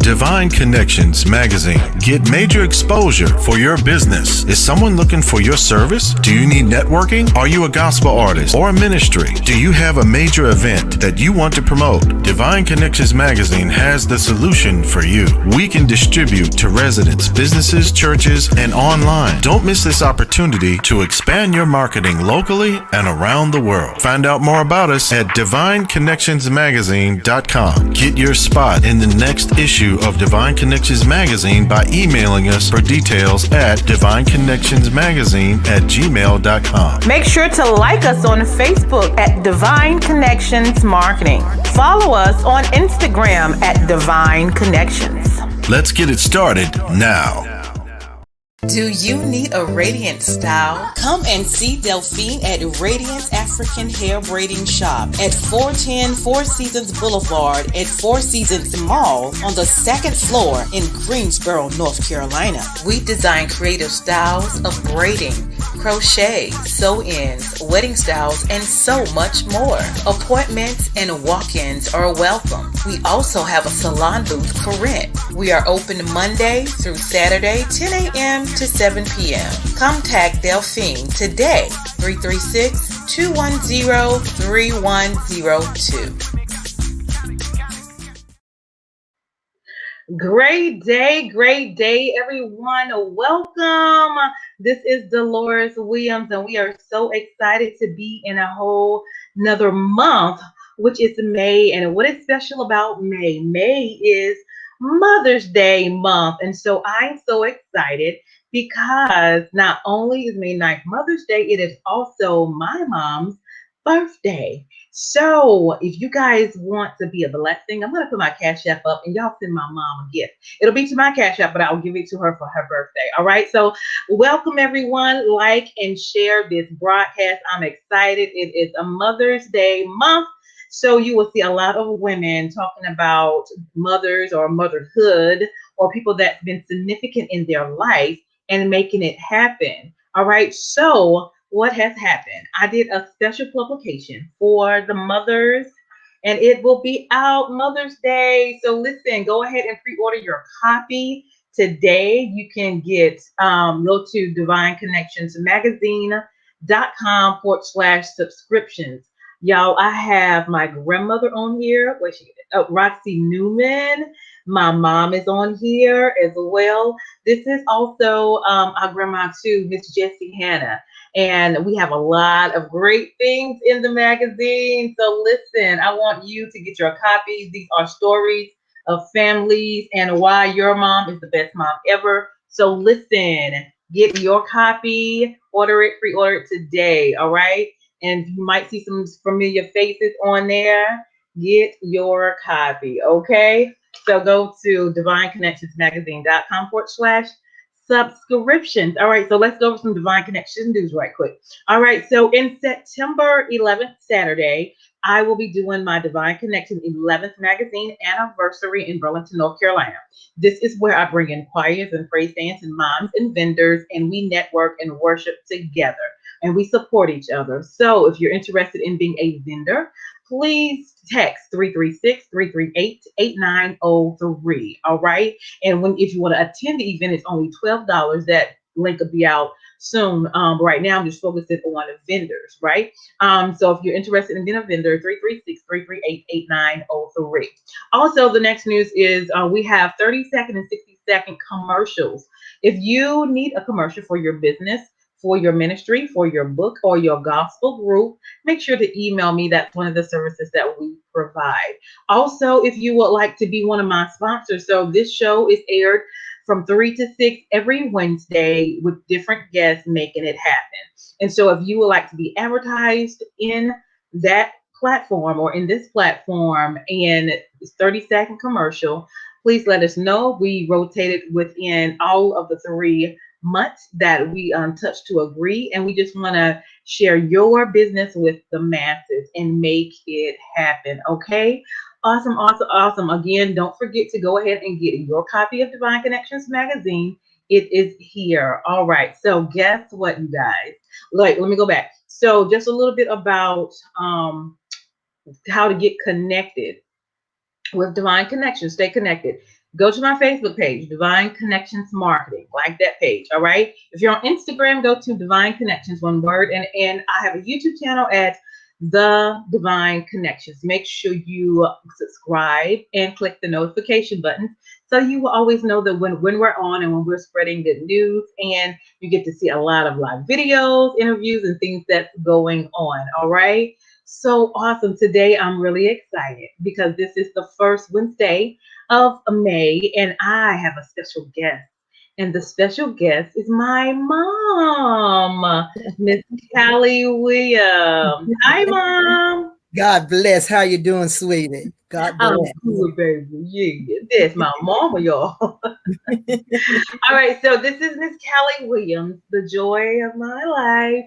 Divine Connections Magazine. Get major exposure for your business. Is someone looking for your service? Do you need networking? Are you a gospel artist or a ministry? Do you have a major event that you want to promote? Divine Connections Magazine has the solution for you. We can distribute to residents, businesses, churches, and online. Don't miss this opportunity to expand your marketing locally and around the world. Find out more about us at divineconnectionsmagazine.com. Get your spot in the next issue of Divine Connections Magazine by emailing us for details at divineconnectionsmagazine@gmail.com. Make sure to like us on Facebook at Divine Connections Marketing. Follow us on Instagram at Divine Connections. Let's get it started now. Do you need a radiant style? Come and see Delphine at Radiance African Hair Braiding Shop at 410 Four Seasons Boulevard at Four Seasons Mall on the second floor in Greensboro, North Carolina. We design creative styles of braiding, crochet, sew-ins, wedding styles, and so much more. Appointments and walk-ins are welcome. We also have a salon booth for rent. We are open Monday through Saturday, 10 a.m. to 7 p.m. Contact Delphine today, 336-210-3102. Great day, everyone. Welcome. This is Deloris Williams, and we are so excited to be in a whole another month, which is May. And what is special about May? May is Mother's Day month. And so I'm so excited because not only is May 9th Mother's Day, it is also my mom's birthday. So if you guys want to be a blessing, I'm going to put my Cash App up and y'all send my mom a gift. It'll be to my Cash App, but I'll give it to her for her birthday. All right. So welcome everyone. Like and share this broadcast. I'm excited. It is a Mother's Day month. So you will see a lot of women talking about mothers or motherhood or people that's been significant in their life and making it happen. All right. So what has happened? I did a special publication for the mothers and it will be out Mother's Day. So listen, go ahead and pre-order your copy today. You can get, go to divineconnectionsmagazine.com/subscriptions. Y'all, I have my grandmother on here, Roxy Newman. My mom is on here as well. This is also our grandma too, Miss Jessie Hannah. And we have a lot of great things in the magazine. So listen, I want you to get your copies. These are stories of families and why your mom is the best mom ever. So listen, get your copy, order it, pre-order it today, all right? And you might see some familiar faces on there. Get your copy, okay? So go to divineconnectionsmagazine.com/subscriptions. All right, so let's go over some Divine Connection news right quick. All right, so in September 11th, Saturday, I will be doing my Divine Connection 11th magazine anniversary in Burlington, North Carolina. This is where I bring in choirs and praise bands and moms and vendors, and we network and worship together. And we support each other. So if you're interested in being a vendor, please text 336-338-8903. All right. And if you want to attend the event, it's only $12. That link will be out soon. Right now, I'm just focusing on the vendors, right? So if you're interested in being a vendor, 336-338-8903. Also, the next news is we have 30-second and 60-second commercials. If you need a commercial for your business, for your ministry, for your book, or your gospel group, make sure to email me. That's one of the services that we provide. Also, if you would like to be one of my sponsors, so this show is aired from 3 to 6 every Wednesday with different guests making it happen. And so if you would like to be advertised in that platform or in this platform and 30-second commercial, please let us know. We rotated within all of the 3 months that we touch to agree, and we just want to share your business with the masses and make it happen. Okay, awesome. Again, don't forget to go ahead and get your copy of Divine Connections magazine. It is here. All right, so guess what, you guys? Let me go back. So just a little bit about how to get connected with Divine Connections. Stay connected. go to my Facebook page, Divine Connections Marketing. Like that page, all right? If you're on Instagram, go to Divine Connections, one word. And I have a YouTube channel at The Divine Connections. Make sure you subscribe and click the notification button so you will always know that when we're on and when we're spreading good news, and you get to see a lot of live videos, interviews, and things that's going on, all right? So awesome. Today, I'm really excited because this is the first Wednesday of May, and I have a special guest. And the special guest is my mom, Miss Callie Williams. Hi, Mom. God bless. How you doing, sweetie? God I'm bless. good, baby. Yeah, that's my mama, y'all. All right, so this is Miss Callie Williams, the joy of my life,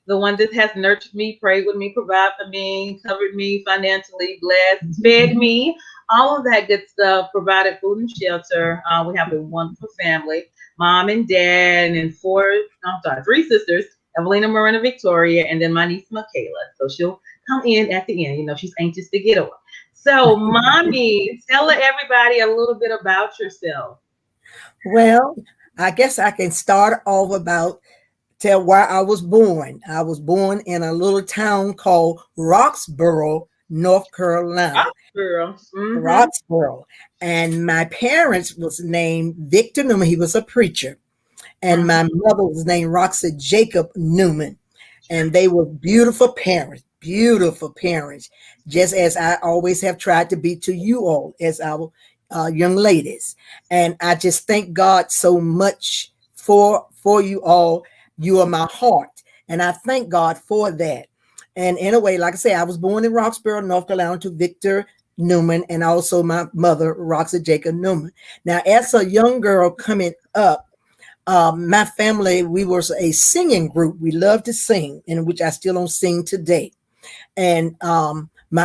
the one that has nurtured me, prayed with me, provided for me, covered me financially, blessed, fed me, all of that good stuff, provided food and shelter. We have a wonderful family, mom and dad, and three sisters, Evelina, Miranda, Victoria, and then my niece, Michaela. So she'll come in at the end. You know, she's anxious to get on. So, mommy, tell everybody a little bit about yourself. Well, I guess I can start off about tell where I was born. I was born in a little town called Roxborough, North Carolina. Girl. Mm-hmm. Roxborough. And my parents was named Victor Newman. He was a preacher. And my mother was named Roxy Jacob Newman. And they were beautiful parents, just as I always have tried to be to you all as our young ladies. And I just thank God so much for you all. You are my heart. And I thank God for that. And in a way, like I say, I was born in Roxborough, North Carolina, to Victor Newman, and also my mother, Roxy Jacob Newman. Now, as a young girl coming up, my family, we were a singing group. We loved to sing, in which I still don't sing today. And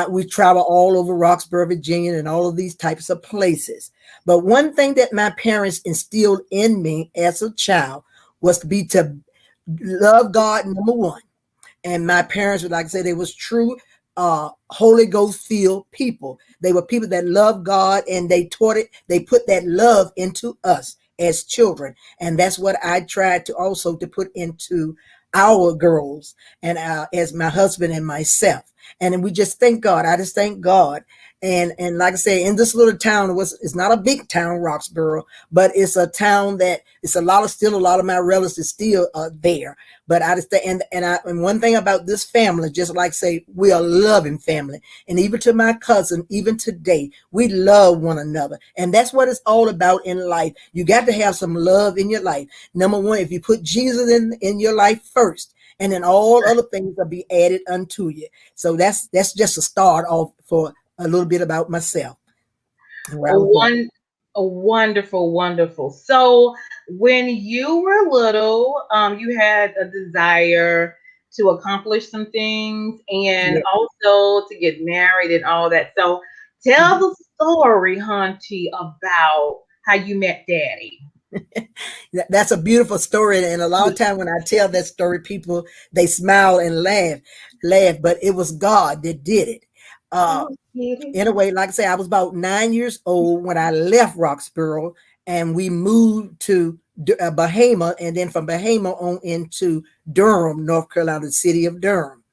we travel all over Roxborough, Virginia, and all of these types of places. But one thing that my parents instilled in me as a child was to love God, number one. And my parents would like to say they was true Holy Ghost filled people. They were people that loved God, and they put that love into us as children. And that's what I tried to also to put into our girls and as my husband and myself. And we just thank God. I just thank God. And like I say, in this little town, it's not a big town, Roxborough, but it's a town that it's a lot of my relatives still there. But I just and one thing about this family, just like say, we are a loving family. And even to my cousin, even today, we love one another. And that's what it's all about in life. You got to have some love in your life. Number one, if you put Jesus in your life first, and then all other things will be added unto you. So that's just a start off for a little bit about myself. Wonderful, wonderful. So when you were little, you had a desire to accomplish some things and also to get married and all that. So tell the story, Hunty, about how you met Daddy. That's a beautiful story. And a lot of time when I tell that story, people, they smile and laugh, but it was God that did it. In a way, like I say, I was about 9 years old when I left Roxborough, and we moved to Bahama, and then from Bahama on into Durham, North Carolina, the city of Durham.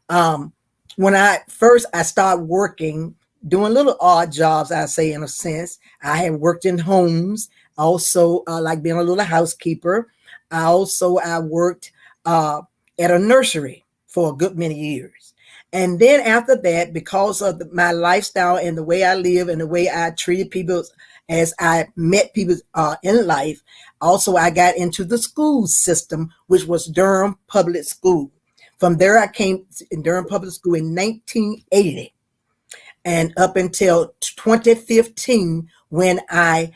When I started working, doing little odd jobs, I say in a sense. I had worked in homes, also like being a little housekeeper. I worked at a nursery for a good many years. And then after that, because of my lifestyle and the way I live and the way I treated people as I met people in life, also I got into the school system, which was Durham Public School. From there, I came in Durham Public School in 1980 and up until 2015 when I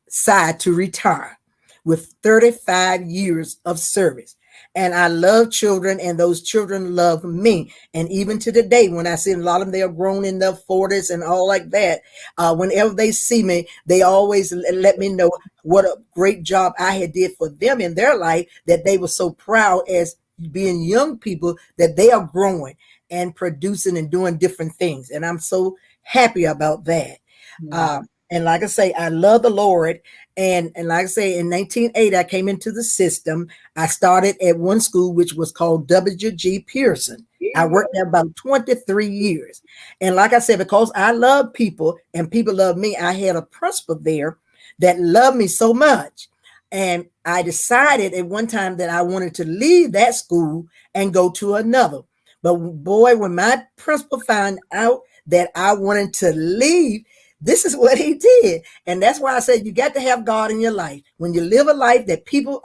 decided to retire with 35 years of service. And I love children, and those children love me. And even to today, when I see a lot of them, they are grown in their 40s and all like that. Whenever they see me, they always let me know what a great job I had did for them in their life, that they were so proud as being young people that they are growing and producing and doing different things. And I'm so happy about that. And like I say, I love the Lord. And like I say, in 1980, I came into the system. I started at one school, which was called W.G. Pearson. I worked there about 23 years. And like I said, because I love people and people love me, I had a principal there that loved me so much. And I decided at one time that I wanted to leave that school and go to another. But boy, when my principal found out that I wanted to leave, this is what he did. And that's why I said you got to have God in your life. When you live a life that people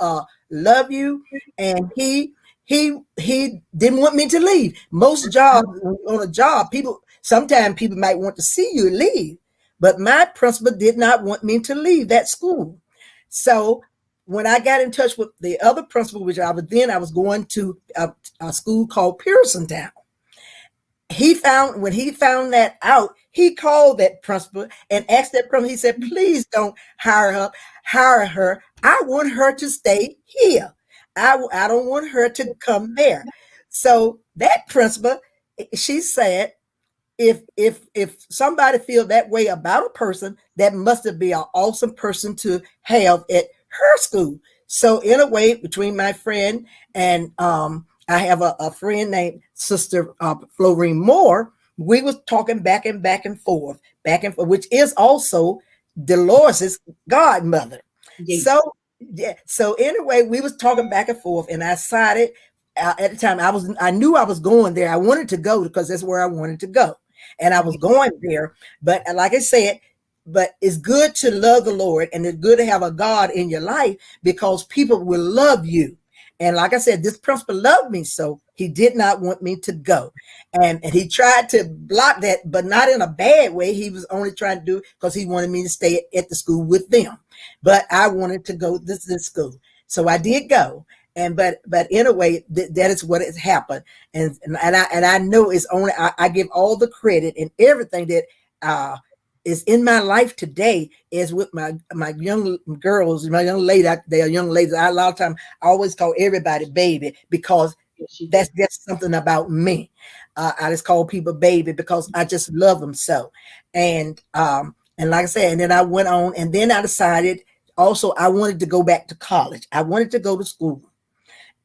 love you, and he didn't want me to leave. Most jobs on a job, sometimes people might want to see you leave, but my principal did not want me to leave that school. So when I got in touch with the other principal, which I was going to a school called Pearson Town. When he found that out, he called that principal and asked that principal. He said, "Please don't hire her. I want her to stay here. I don't want her to come there." So that principal, she said, if somebody feel that way about a person, that must be an awesome person to have at her school. So in a way, between my friend and I have a friend named Sister Florine Moore, we was talking back and forth, which is also Deloris's godmother. Yes. So anyway, we was talking back and forth, and I decided at the time I knew I was going there. I wanted to go because that's where I wanted to go, and I was going there. But like I said, but it's good to love the Lord, and it's good to have a God in your life because people will love you. And like I said, this principal loved me, so he did not want me to go. And he tried to block that, but not in a bad way. He was only trying to do it because he wanted me to stay at the school with them. But I wanted to go this school. So I did go. But in a way, that is what has happened. And I know it's only, I give all the credit and everything that is in my life today is with my young girls, my young lady. They are young ladies. A lot of times I always call everybody baby because that's just something about me. I just call people baby because I just love them so. And like I said, and then I went on, and then I decided also I wanted to go back to college. I wanted to go to school,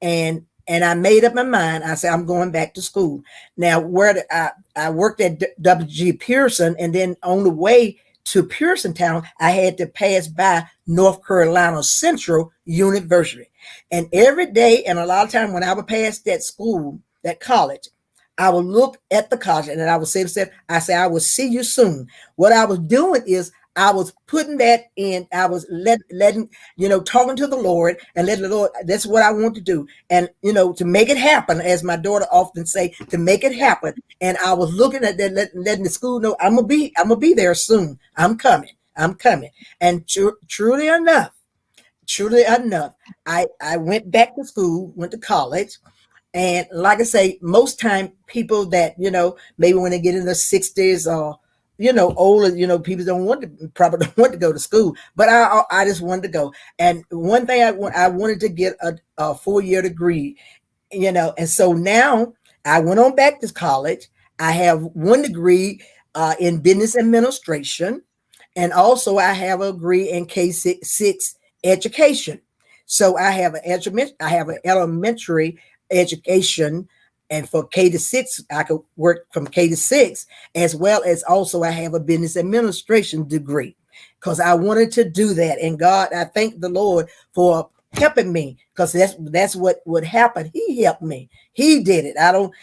and I made up my mind. I said, I'm going back to school. Now, I worked at W.G. Pearson, and then on the way to Pearson Town, I had to pass by North Carolina Central University. And every day, and a lot of time when I would pass that school, that college, I would look at the college and then I would say to myself, I will see you soon. What I was doing is I was putting that in, I was letting, talking to the Lord and letting the Lord, that's what I want to do. And, to make it happen, as my daughter often say, to make it happen. And I was looking at that, letting the school know I'm going to be there soon. I'm coming. And truly enough, I went back to school, went to college. And like I say, most time people that, maybe when they get in their 60s or, older, people probably don't want to go to school, but I just wanted to go. And one thing I wanted to get a 4-year degree, and so now I went on back to college. I have one degree in business administration. And also I have a degree in K-6 education. So I have an elementary education, and for K-6, I could work from K-6, as well as also I have a business administration degree because I wanted to do that. And God, I thank the Lord for helping me because that's what would happen. He helped me. He did it. I don't,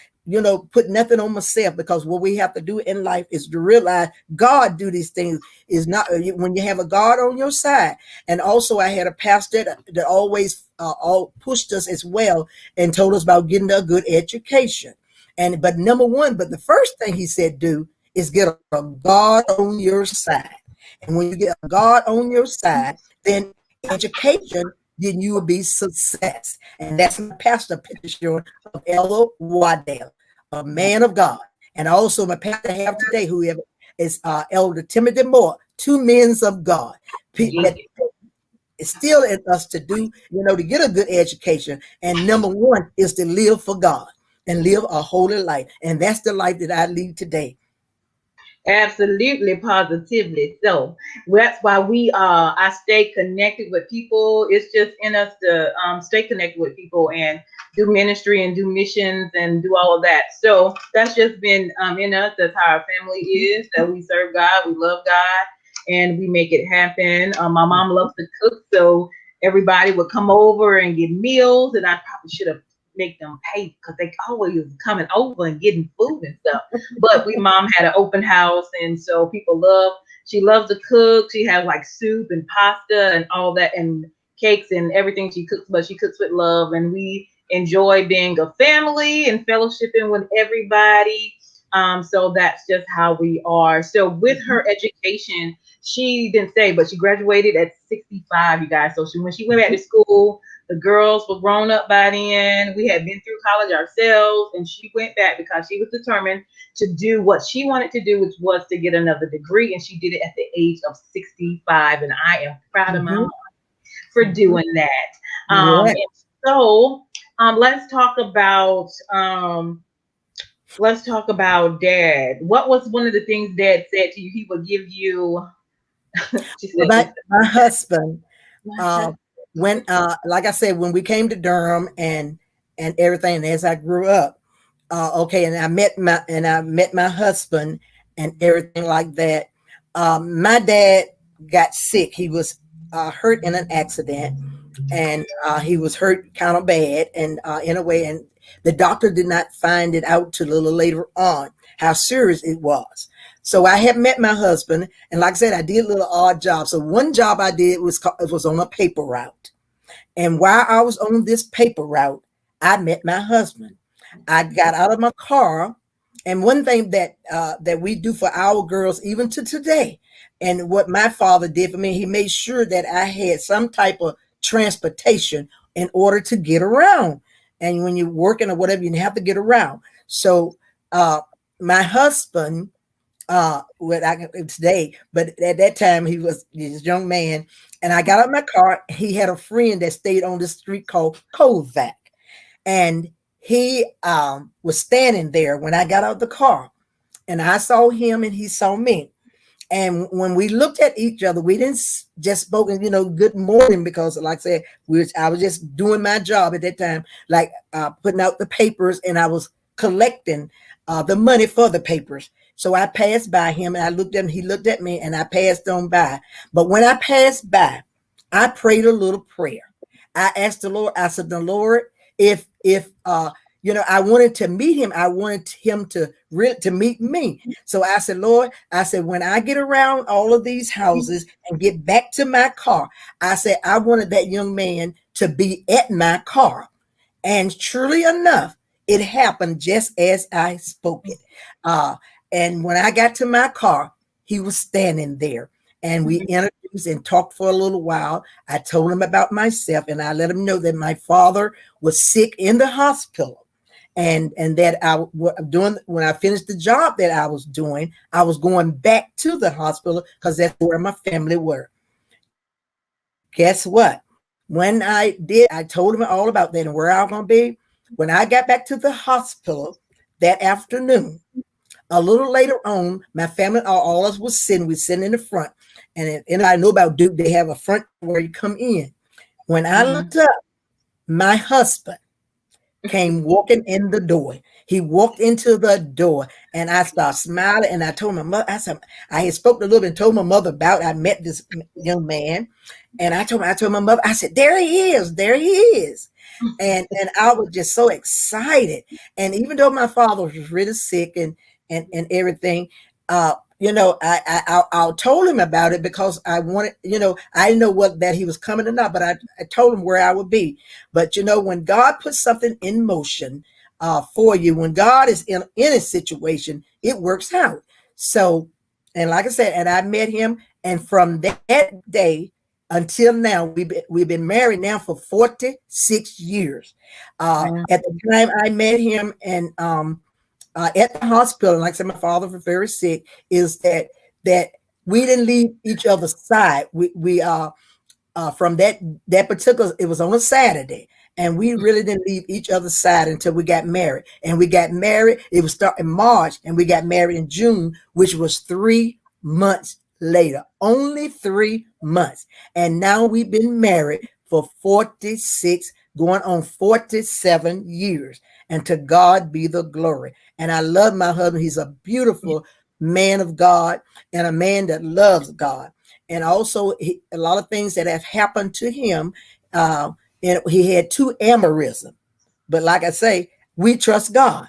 put nothing on myself, because what we have to do in life is to realize God do these things. Is not when you have a God on your side. And also I had a pastor that always all pushed us as well and told us about getting a good education. But the first thing he said do is get a God on your side. And when you get a God on your side, then education, then you will be success. And that's my pastor picture of Ella Waddell, a man of God. And also my pastor I have today, who is Elder Timothy Moore, 2 men of God. That it's still in us to do, to get a good education. And number 1 is to live for God and live a holy life. And that's the life that I lead today. Absolutely, positively. So that's why I stay connected with people. It's just in us to stay connected with people and do ministry and do missions and do all of that. So that's just been in us. That's how our family is. That we serve God, we love God, and we make it happen. My mom loves to cook, so everybody would come over and get meals, and I probably should have make them pay because they always was coming over and getting food and stuff. But we mom had an open house, and so people love. She loves to cook. She has like soup and pasta and all that, and cakes and everything she cooks. But she cooks with love, and we enjoy being a family and fellowshipping with everybody. So that's just how we are. So with her education, she didn't say, but she graduated at 65, you guys. So when she went back to school, the girls were grown up by then. We had been through college ourselves, and she went back because she was determined to do what she wanted to do, which was to get another degree. And she did it at the age of 65. And I am proud of my mom for doing that. Right. And so let's talk about Dad. What was one of the things Dad said to you? He would give you. She said, My husband, uh, when like I said, when we came to Durham and everything, and as I grew up, okay, and I met my husband and everything like that. My dad got sick. He was hurt in an accident, and he was hurt kind of bad, and in a way, and the doctor did not find it out till a little later on how serious it was. So I had met my husband, and like I said, I did a little odd job. So one job I did was on a paper route, and while I was on this paper route, I met my husband. I got out of my car, and one thing that we do for our girls, even to today, and what my father did for me, he made sure that I had some type of transportation in order to get around. And when you're working or whatever, you have to get around. So my husband, what I can today, but at that time he was this young man, and I got out of my car. He had a friend that stayed on the street called Kovac, and he was standing there when I got out of the car, and I saw him and he saw me. And when we looked at each other, we didn't just spoken, good morning, because like I said, I was just doing my job at that time, like putting out the papers, and I was collecting the money for the papers. So I passed by him, and I looked at him, he looked at me, and I passed on by. But when I passed by, I prayed a little prayer. I asked the Lord, I said, the Lord, if I wanted to meet him, I wanted him to meet me. So I said, Lord, I said, when I get around all of these houses and get back to my car, I said, I wanted that young man to be at my car. And truly enough, it happened just as I spoke it. And when I got to my car, he was standing there, and we introduced and talked for a little while. I told him about myself, and I let him know that my father was sick in the hospital, and that I doing when I finished the job that I was doing, I was going back to the hospital because that's where my family were. Guess what? When I did, I told him all about that and where I was going to be. When I got back to the hospital that afternoon, a little later on, my family, all of us was sitting. We sitting in the front, and I know about Duke. They have a front where you come in. When I looked up, my husband came walking in the door. He walked into the door, and I started smiling. And I told my mother, I had spoken a little bit and told my mother about I met this young man, and I told my mother, I said, there he is. And I was just so excited. And even though my father was really sick and everything, I told him about it because I wanted, I didn't know that he was coming or not, but I told him where I would be. But when God puts something in motion for you, when God is in a situation, it works out. So, and like I said, and I met him, and from that day until now, we've been married now for 46 years. At the time I met him, and at the hospital, like I said, my father was very sick, is that we didn't leave each other's side. We from that particular, it was on a Saturday, And we really didn't leave each other's side until we got married. And we got married, it was start in March, and we got married in June, which was 3 months later. Only 3 months. And now we've been married for 46, going on 47 years. And to God be the glory. And I love my husband. He's a beautiful man of God and a man that loves God. And also a lot of things that have happened to him. And he had 2 aneurysms. But like I say, we trust God.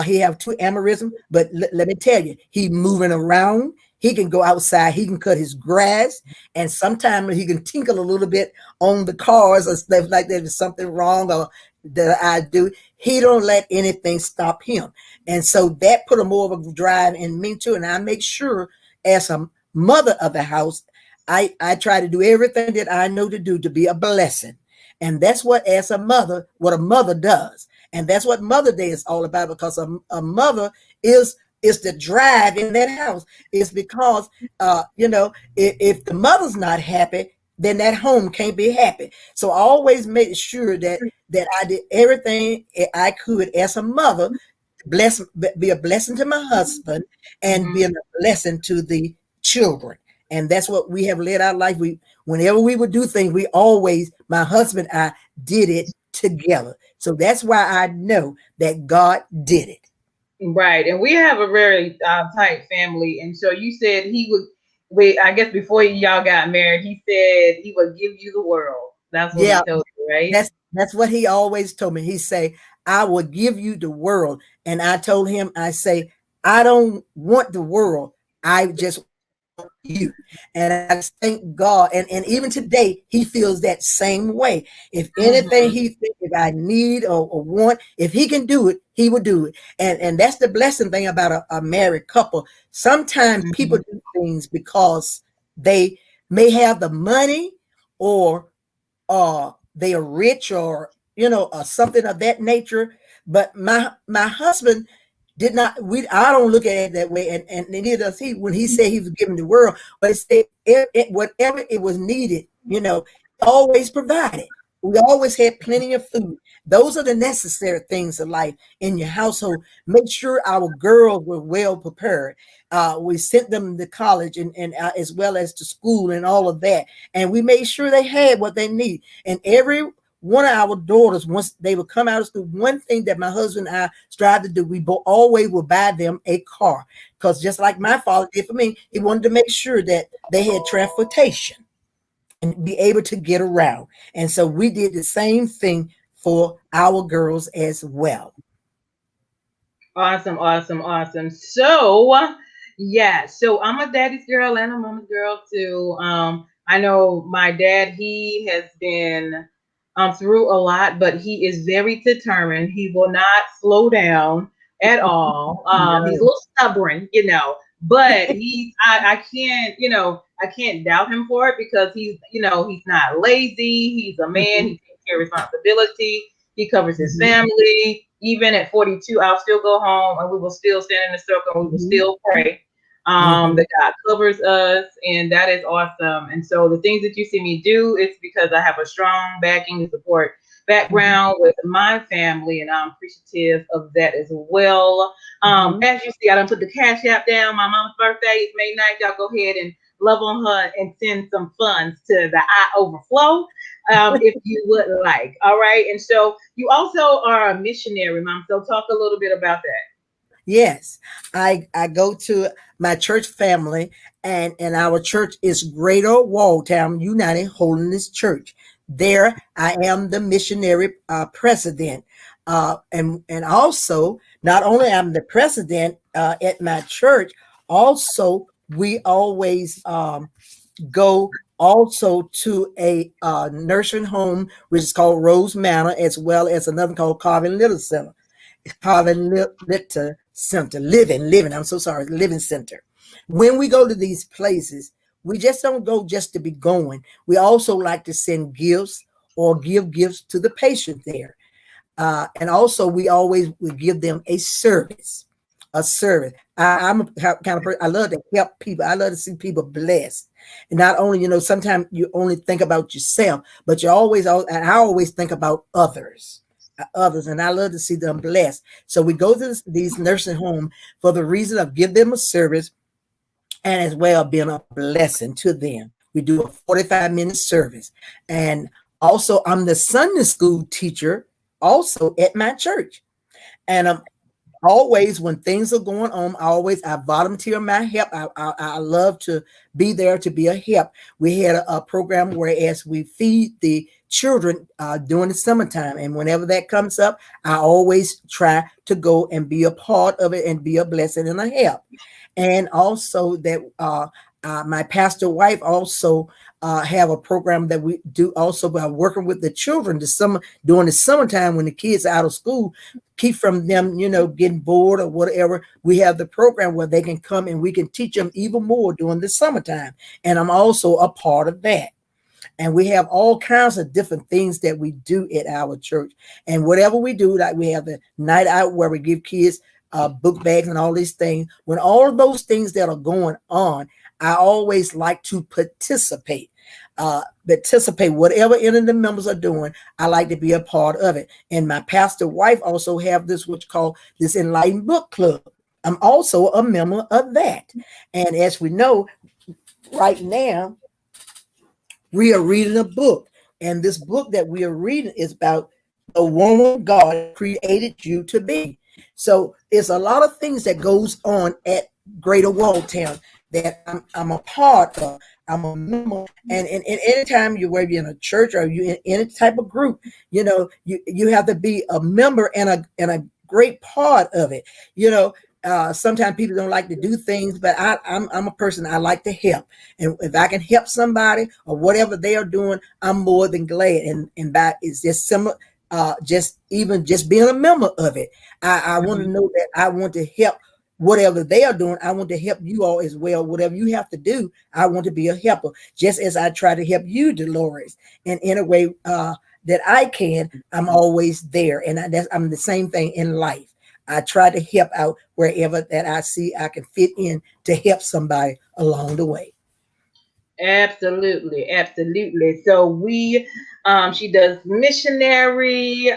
He have 2 aneurysms, but let me tell you, he moving around. He can go outside. He can cut his grass, and sometimes he can tinkle a little bit on the cars or stuff like that. If something wrong or that I do, he don't let anything stop him. And so that put a more of a drive in me too. And I make sure, as a mother of the house, I try to do everything that I know to do to be a blessing. And that's what, as a mother, what a mother does. And that's what Mother Day is all about, because a mother is the drive in that house. It's because, if the mother's not happy, then that home can't be happy. So I always made sure that I did everything I could as a mother, be a blessing to my husband and be a blessing to the children. And that's what we have led our life. Whenever we would do things, we always, my husband and I, did it together. So that's why I know that God did it. Right. And we have a very tight family. And so you said I guess before y'all got married, he said he would give you the world. That's what he told you, right? That's what he always told me. He say, I will give you the world. And I told him, I say, I don't want the world. I just you. And I thank God. And even today, he feels that same way. If anything he thinks, if I need or want, if he can do it, he will do it. And that's the blessing thing about a married couple. Sometimes people do things because they may have the money, or they are rich, or or something of that nature. But my husband did not, I don't look at it that way, and neither does he. When he said he was giving the world, but whatever it was needed, always provided. We always had plenty of food. Those are the necessary things of life in your household. Make sure our girls were well prepared. We sent them to college and as well as to school and all of that. And we made sure they had what they need. And every one of our daughters, once they would come out of school, one thing that my husband and I strive to do, we always will buy them a car. Because just like my father did for me, he wanted to make sure that they had transportation and be able to get around. And so we did the same thing for our girls as well. Awesome, awesome, awesome. So, yeah, so I'm a daddy's girl and a mama's girl too. I know my dad, he has been through a lot, but he is very determined. He will not slow down at all. He's a little stubborn, but I can't doubt him for it, because he's not lazy. He's a man. He takes care of responsibility. He covers his family. Even at 42, I'll still go home and we will still stand in a circle and we will still pray. That God covers us, and that is awesome. And so the things that you see me do, it's because I have a strong backing and support background with my family, and I'm appreciative of that as well. As you see, I done put the Cash App down. My mom's birthday is May 9th. Y'all go ahead and love on her and send some funds to the I Overflow, if you would like. All right. And so you also are a missionary, Mom. So talk a little bit about that. Yes, I go to my church family, and our church is Greater Walltown United Holiness Church. There, I am the missionary president, and also not only I'm the president at my church, also we always go also to a nursing home which is called Rose Manor, as well as another called Carvin Little Center. Living Center. When we go to these places, we just don't go just to be going. We also like to send gifts or give gifts to the patient there. And also we always would give them a service. I'm a kind of person, I love to help people. I love to see people blessed. And not only, sometimes you only think about yourself, but and I always think about others, and I love to see them blessed. So we go to these nursing homes for the reason of give them a service and as well being a blessing to them. We do a 45-minute service. And also I'm the Sunday school teacher also at my church. And always when things are going on, I volunteer my help. I love to be there to be a help. We had a program whereas we feed the children during the summertime, and whenever that comes up, I always try to go and be a part of it and be a blessing and a help. And also that my pastor wife also have a program that we do also by working with the children during the summertime when the kids are out of school, keep from them, getting bored or whatever. We have the program where they can come and we can teach them even more during the summertime. And I'm also a part of that. And we have all kinds of different things that we do at our church. And whatever we do, like we have the night out where we give kids book bags and all these things. When all of those things that are going on, I always like to participate. Whatever any of the members are doing, I like to be a part of it. And my pastor wife also have this, what's called this Enlightened Book Club. I'm also a member of that. And as we know, right now, we are reading a book. And this book that we are reading is about the woman God created you to be. So it's a lot of things that goes on at Greater Walltown that I'm a part of. I'm a member, and anytime you're whether you're in a church or you in any type of group, you have to be a member and a great part of it. Sometimes people don't like to do things, but I'm a person, I like to help, and if I can help somebody or whatever they are doing, I'm more than glad. And that is just similar. Just being a member of it, I want to know that I want to help. Whatever they are doing, I want to help you all as well. Whatever you have to do, I want to be a helper, just as I try to help you, Deloris. And in a way that I can, I'm always there. And I'm the same thing in life. I try to help out wherever that I see I can fit in to help somebody along the way. Absolutely. So she does missionary.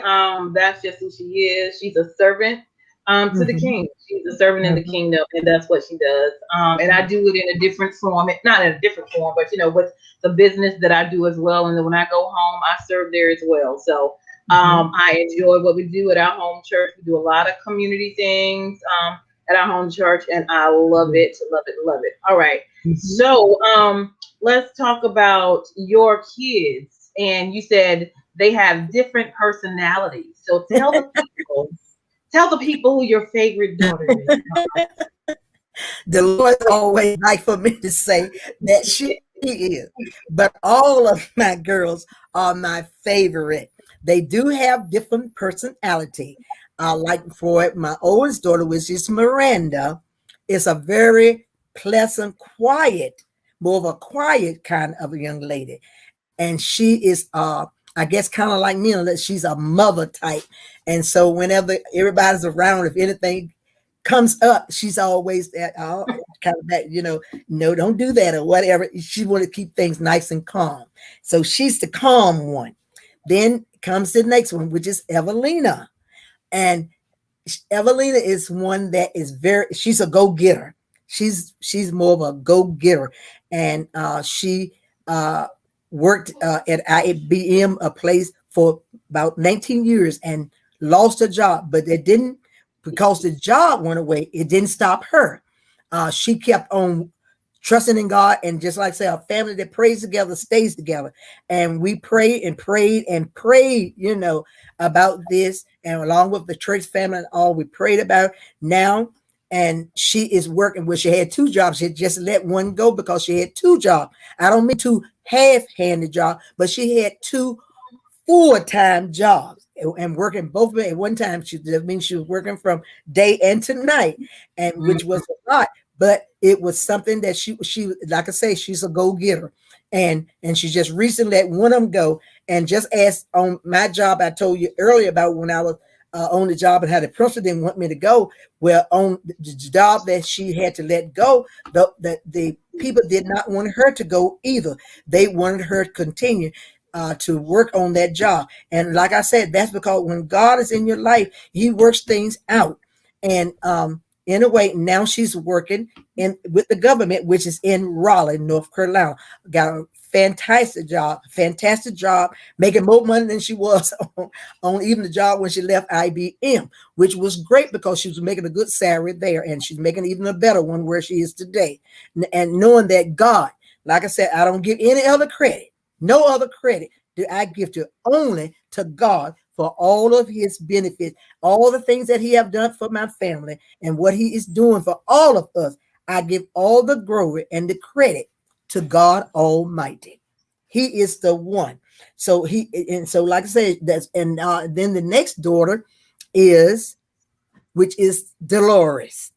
That's just who she is. She's a servant to the king. She's a servant in the kingdom, and that's what she does. And I do it in a different form, not in a different form, but with the business that I do as well. And then when I go home, I serve there as well. So I enjoy what we do at our home church. We do a lot of community things at our home church, and I love it. All right. So let's talk about your kids. And you said they have different personalities. So tell the people who your favorite daughter is. The Lord always like for me to say that she is, but all of my girls are my favorite. They do have different personality. Like for my oldest daughter, which is Miranda, is a very pleasant, quiet, more of a quiet kind of a young lady. And she is, I guess, kind of like me, that she's a mother type. And so whenever everybody's around, if anything comes up, she's always that kind of that, no, don't do that or whatever. She want to keep things nice and calm. So she's the calm one. Then comes the next one, which is Evelina. And Evelina is one that is she's a go-getter. She's more of a go-getter. And she worked at IBM, a place for about 19 years and lost her job, but it didn't, because the job went away, it didn't stop her. She kept on trusting in God, and just like I say, a family that prays together stays together. And we prayed and prayed and prayed, about this, and along with the church family and all, we prayed about it now. And she is working where she had two jobs. She had just let one go because she had two jobs. I don't mean two half-handed jobs, but she had two full-time jobs and working both of them at one time. That means she was working from day and to night, and which was a lot, but it was something that she like I say, she's a go-getter. And she just recently let one of them go. And just as on my job, I told you earlier about when I was on the job and how the principal didn't want me to go. Well, on the job that she had to let go, the people did not want her to go either. They wanted her to continue to work on that job. And like I said, that's because when God is in your life, he works things out. And in a way, now she's working with the government, which is in Raleigh, North Carolina. Got a fantastic job, making more money than she was on even the job when she left IBM, which was great because she was making a good salary there, and she's making even a better one where she is today. And knowing that God, like I said, I don't give any other credit. No other credit do I give to, only to God for all of his benefits, all the things that he have done for my family and what he is doing for all of us. I give all the glory and the credit to God Almighty. He is the one. So like I said, then the next daughter which is Deloris.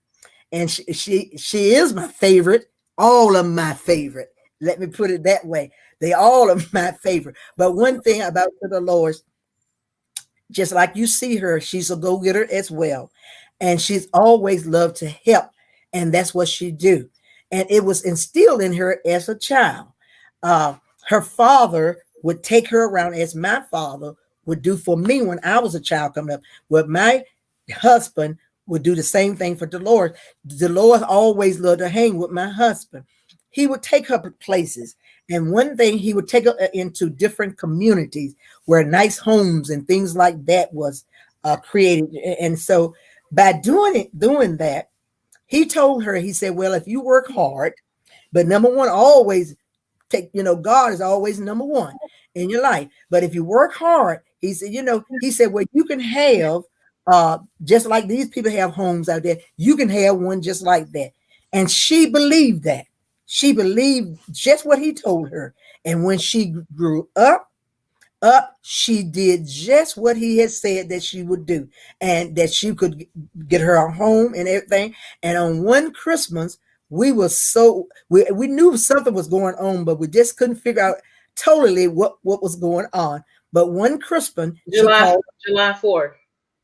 And she is my favorite, all of my favorite. Let me put it that way. They all are my favorite. But one thing about Deloris, just like you see her, she's a go-getter as well. And she's always loved to help. And that's what she do. And it was instilled in her as a child. Her father would take her around, as my father would do for me when I was a child coming up. Well, my husband would do the same thing for Deloris. Deloris always loved to hang with my husband. He would take her places. And one thing, he would take her into different communities where nice homes and things like that was created. And so by doing that, he told her, he said, well, if you work hard, but number one, always God is always number one in your life. But if you work hard, he said, well, you can have, just like these people have homes out there, you can have one just like that. And she believed that. She believed just what he told her. And when she grew up, she did just what he had said that she would do, and that she could get her a home and everything. And on one Christmas, we knew something was going on, but we just couldn't figure out totally what was going on. But one Christmas, July 4th.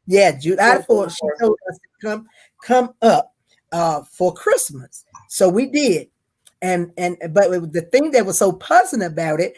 Yeah, July 4th, she told us to come up for Christmas. So we did. But the thing that was so puzzling about it,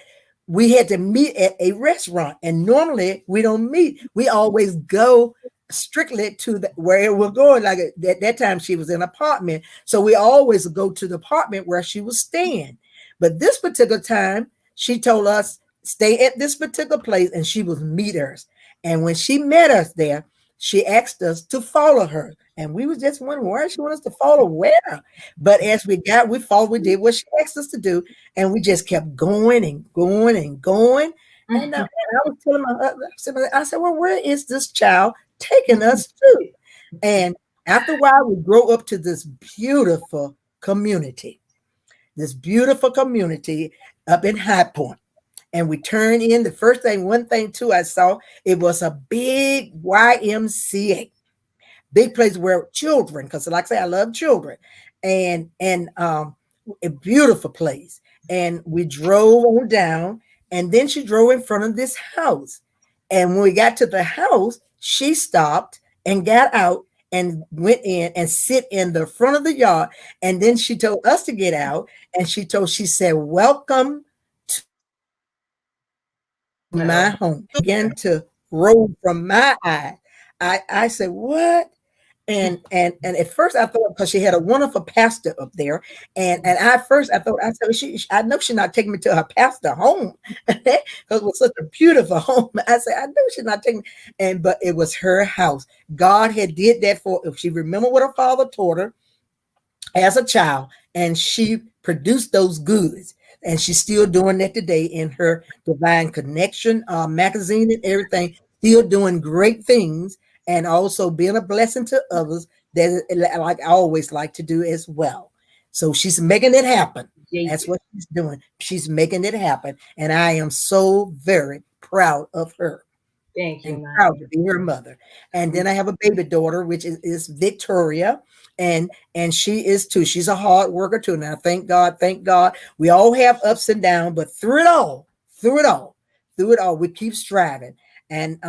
we had to meet at a restaurant, and normally we don't meet. We always go strictly to where we're going. Like at that time, she was in an apartment, so we always go to the apartment where she was staying. But this particular time, she told us stay at this particular place, and she would meet us. And when she met us there, she asked us to follow her. And we was just wondering why she wanted us to follow where. But as we followed, we did what she asked us to do. And we just kept going and going and going. Mm-hmm. And I was telling my husband, I said, well, where is this child taking us to? And after a while, we grow up to this beautiful community up in High Point. And we turned in the one thing too, I saw, it was a big YMCA. Big place where children, because like I say, I love children, and a beautiful place. And we drove on down, and then she drove in front of this house. And when we got to the house, she stopped and got out and went in and sit in the front of the yard. And then she told us to get out, and she said, welcome to my home. Began to roll from my eye. I said, what? And at first I thought, because she had a wonderful pastor up there, and I said, I know she's not taking me to her pastor home because it was such a beautiful home. I said, I know she's not taking me, but it was her house. God had did that for her. She remembered what her father taught her as a child, and she produced those goods. And she's still doing that today in her Divine Connection magazine and everything, still doing great things. And also being a blessing to others, that like I always like to do as well. So she's making it happen. That's what she's doing. She's making it happen. And I am so very proud of her. Thank you. And proud to be her mother. And then I have a baby daughter, which is Victoria. And she is too. She's a hard worker too. Now, thank God. We all have ups and downs, but through it all, we keep striving. And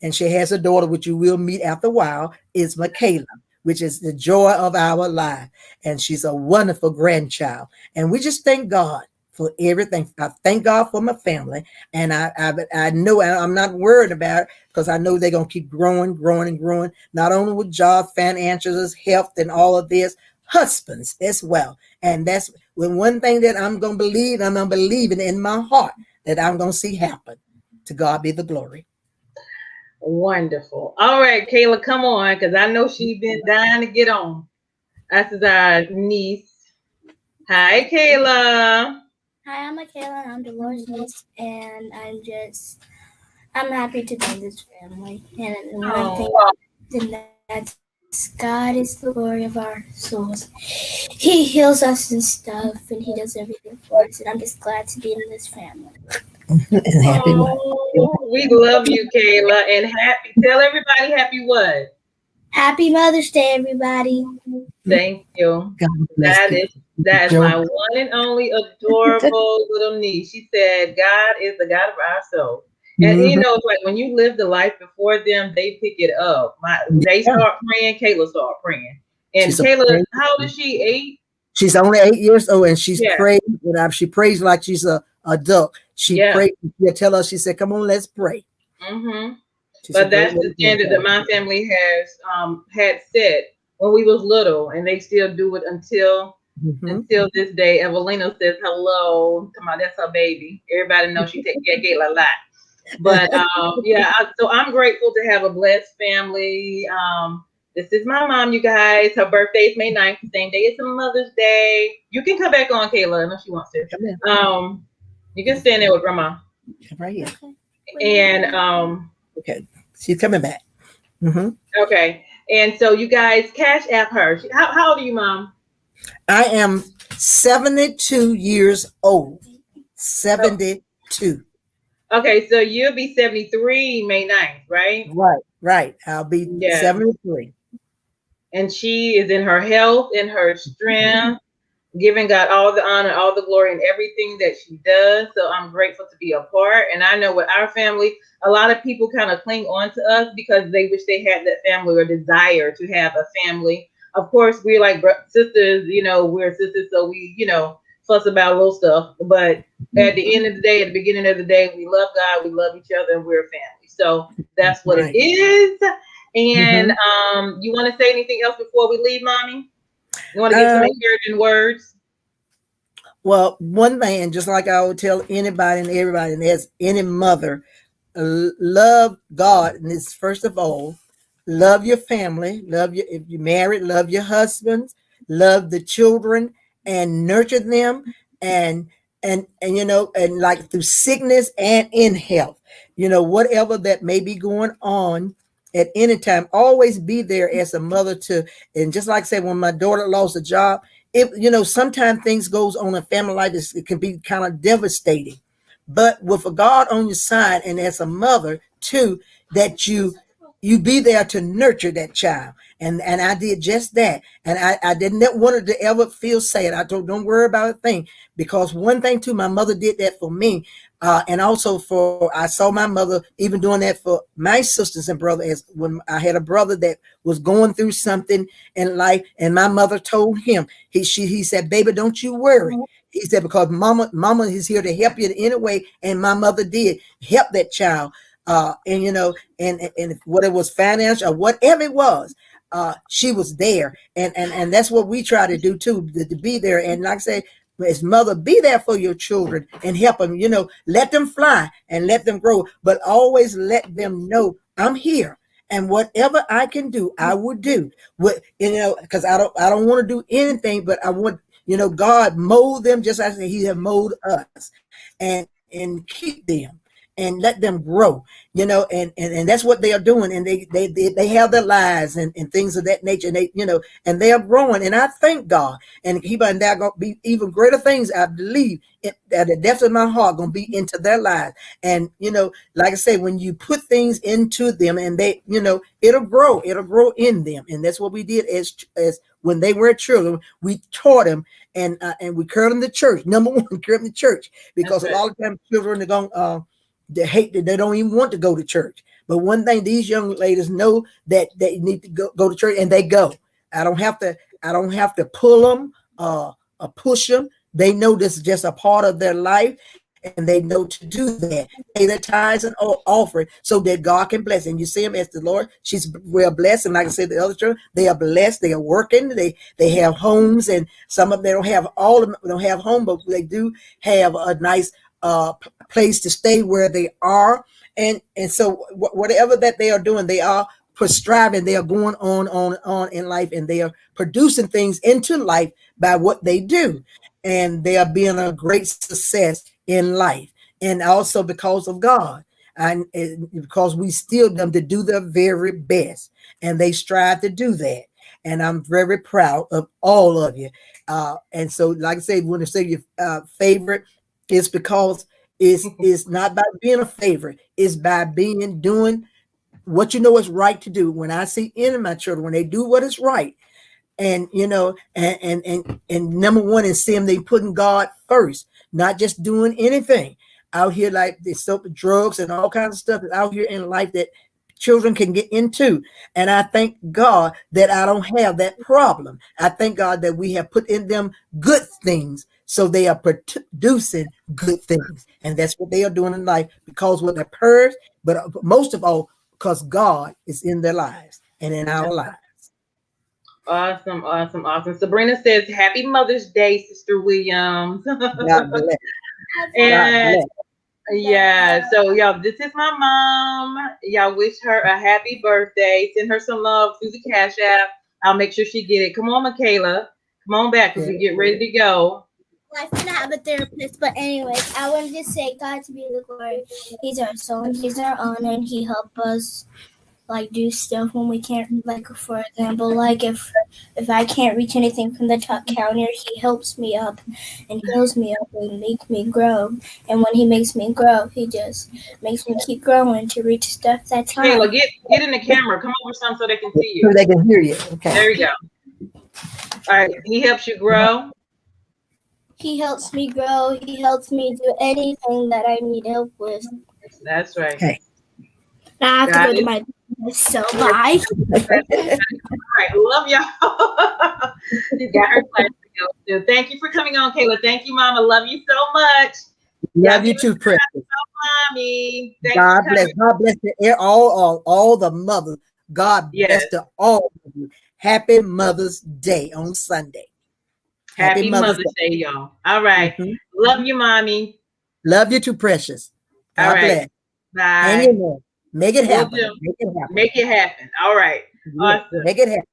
and she has a daughter, which you will meet after a while, is Michaela, which is the joy of our life. And she's a wonderful grandchild. And we just thank God for everything. I thank God for my family. And I know I'm not worried about it because I know they're going to keep growing, growing, and growing, not only with job, financials, health, and all of this, husbands as well. And that's when one thing that I'm going to believe, and I'm believing in my heart that I'm going to see happen. To God be the glory. Wonderful. All right, Kayla, come on, because I know she's been dying to get on. This is our niece. Hi, Kayla. Hi, I'm Michaela, and I'm Deloris' niece, and I'm happy to be in this family. And one thing, that's God is the glory of our souls. He heals us and stuff, and He does everything for us, and I'm just glad to be in this family. And happy. We love you, Kayla, and tell everybody happy what? Happy Mother's Day, everybody. Thank you. That is my one and only adorable little niece. She said, God is the God of our soul. And you know, it's like when you live the life before them, they pick it up. They start praying, Kayla start praying. And Kayla, how old is she? 8? She's only 8 years old, and she's praying. She prays like she's a adult. She prayed. She'll tell us. She said, "Come on, let's pray." Mm-hmm. But that's the standard that my family has had set when we was little, and they still do it until this day. Evelina says hello to that's her baby. Everybody knows she takes care of Kayla a lot. But so I'm grateful to have a blessed family. This is my mom, you guys. Her birthday is May 9th, the same day as Mother's Day. You can come back on, Kayla, if she wants to. You can stand there with Grandma. Right here. And okay, she's coming back. Okay, and so you guys cash app her. How old are you, Mom? I am 72 years old. 72. Okay, so you'll be 73 May 9th, right? Right. I'll be 73. And she is in her health, in her strength, giving God all the honor, all the glory, and everything that she does. So I'm grateful to be a part. And I know with our family, a lot of people kind of cling on to us because they wish they had that family or desire to have a family. Of course, we're like sisters, we're sisters, so we, fuss about little stuff. But at the end of the day, at the beginning of the day, we love God, we love each other, and we're a family. So that's what it is. And you want to say anything else before we leave, Mommy? You want to give some encouraging words? Well, one thing, and just like I would tell anybody and everybody, and as any mother, love God. And it's first of all, love your family. If you're married, love your husband, love the children, and nurture them. And like through sickness and in health, whatever that may be going on at any time, always be there as a mother and just like I said, when my daughter lost a job, sometimes things goes on in family life, it can be kind of devastating, but with a God on your side, and as a mother too, that you be there to nurture that child. And I did just that. And I didn't want her to ever feel sad. I told, don't worry about a thing, because one thing too, my mother did that for me. And also I saw my mother even doing that for my sisters and brothers. When I had a brother that was going through something in life, and my mother told him, he said, baby, don't you worry. He said, because mama is here to help you in any way. And my mother did help that child. And whether it was financial or whatever it was, she was there. And that's what we try to do too, to be there. And like I say, as mother, be there for your children and help them, let them fly and let them grow, but always let them know I'm here. And whatever I can do, I will do. Because I don't want to do anything, but I want, God mold them just as He have molded us, and keep them and let them grow, and that's what they are doing. And they have their lives and things of that nature. And and they are growing. And I thank God. And He and there are going to be even greater things, I believe, at the depths of my heart, going to be into their lives. And, like I say, when you put things into them and they, it'll grow in them. And that's what we did as when they were children. We taught them and we curled them to church. Number one, curled them to church, because a lot of times children are going, They hate that they don't even want to go to church. But one thing, these young ladies know that they need to go to church, and they go. I don't have to pull them or push them. They know this is just a part of their life, and they know to do that. Pay their tithes and offering so that God can bless. And you see them as the Lord. She's real blessed. And like I said, the other children, they are blessed. They are working. They have homes, and some of them, they don't have all of them don't have home, but they do have a nice place to stay where they are. And so whatever that they are doing, they are striving. They are going on in life, and they are producing things into life by what they do. And they are being a great success in life, and also because of God, and because we still them to do their very best, and they strive to do that. And I'm very proud of all of you. And so, like I said, when I say your favorite, it's because it's not by being a favorite, it's by doing what you know is right to do. When I see any of my children, when they do what is right, and and number one is seeing they putting God first, not just doing anything out here like they soap drugs and all kinds of stuff out here in life that children can get into. And I thank God that I don't have that problem. I thank God that we have put in them good things, so they are producing good things, and that's what they are doing in life because of their prayers, but most of all because God is in their lives and in our lives. Awesome. Sabrina says, "Happy Mother's Day, Sister Williams." God bless. And God bless. yeah, so y'all, this is my mom. Y'all wish her a happy birthday. Send her some love through the Cash App. I'll make sure she get it. Come on, Michaela. Come on back because we get ready to go. Well, I didn't have a therapist, but anyways, I wanted to say God to be the glory. He's our soul, and He's our honor, and He helped us like do stuff when we can't, like for example, like if I can't reach anything from the top counter, He helps me up and heals me up and makes me grow. And when He makes me grow, He just makes me keep growing to reach stuff that's high. Kayla, get in the camera. Come over some so they can see you. So they can hear you. Okay. There you go. All right. He helps you grow. He helps me grow. He helps me do anything that I need help with. That's right. Okay. Now I have to go to my business, so bye. All right. Love y'all. You got her class to go to. Thank you for coming on, Kayla. Thank you, Mama. Love you so much. Love you too, Precious. Mommy. God bless. God bless all the mothers. God bless to all of you. Happy Mother's Day on Sunday. Happy Mother's Day, y'all. All right. Mm-hmm. Love you, Mommy. Love you too, Precious. God bless. Bye. Hang in there. Make it happen. Make it happen. All right. Awesome. Make it happen.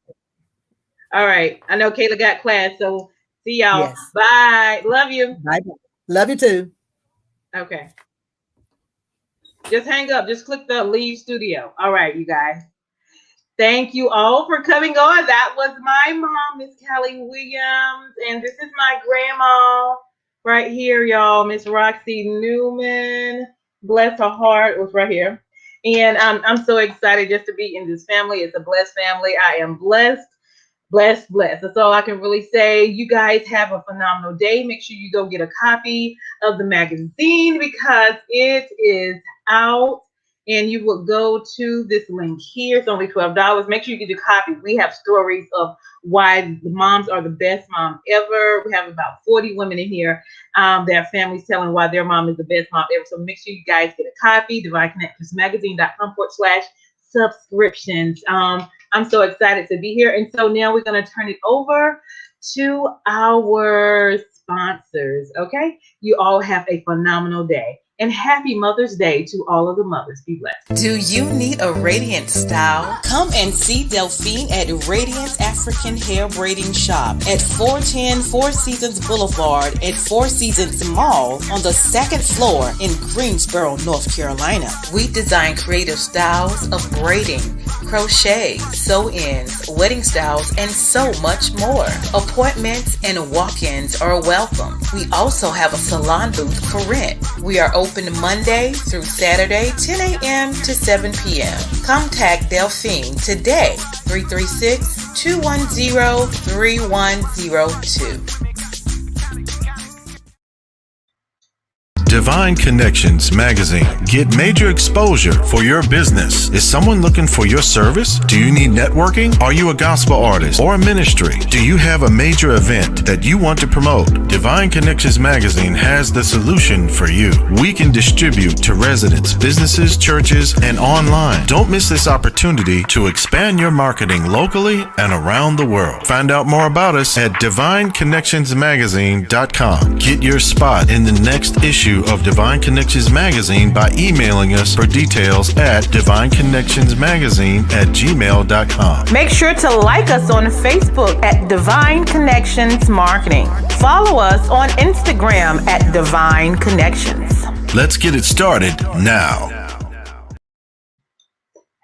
All right. I know Kayla got class, so see y'all. Yes. Bye. Love you. Bye. Love you too. Okay. Just hang up. Just click the leave studio. All right, you guys. Thank you all for coming on. That was my mom, Miss Callie Williams. And this is my grandma right here, y'all, Miss Roxy Newman. Bless her heart. It was right here. And I'm so excited just to be in this family. It's a blessed family. I am blessed. Blessed. That's all I can really say. You guys have a phenomenal day. Make sure you go get a copy of the magazine because it is out. And you will go to this link here. It's only $12. Make sure you get your copy. We have stories of why the moms are the best mom ever. We have about 40 women in here. Their families telling why their mom is the best mom ever. So make sure you guys get a copy. DivineConnectionsMagazine.com/subscriptions. I'm so excited to be here. And so now we're going to turn it over to our sponsors. Okay. You all have a phenomenal day. And happy Mother's Day to all of the mothers. Be blessed. Do you need a radiant style? Come and see Delphine at Radiance African Hair Braiding Shop at 410 Four Seasons Boulevard at Four Seasons Mall on the second floor in Greensboro, North Carolina. We design creative styles of braiding, crochet, sew-ins, wedding styles, and so much more. Appointments and walk-ins are welcome. We also have a salon booth for rent. We are open Monday through Saturday, 10 a.m. to 7 p.m. Contact Delphine today, 336-210-3102. Divine Connections Magazine. Get major exposure for your business. Is someone looking for your service? Do you need networking? Are you a gospel artist or a ministry? Do you have a major event that you want to promote? Divine Connections Magazine has the solution for you. We can distribute to residents, businesses, churches, and online. Don't miss this opportunity to expand your marketing locally and around the world. Find out more about us at divineconnectionsmagazine.com. Get your spot in the next issue of Divine Connections Magazine by emailing us for details at divineconnectionsmagazine@gmail.com. Make sure to like us on Facebook at Divine Connections Marketing. Follow us on Instagram at Divine Connections. Let's get it started now.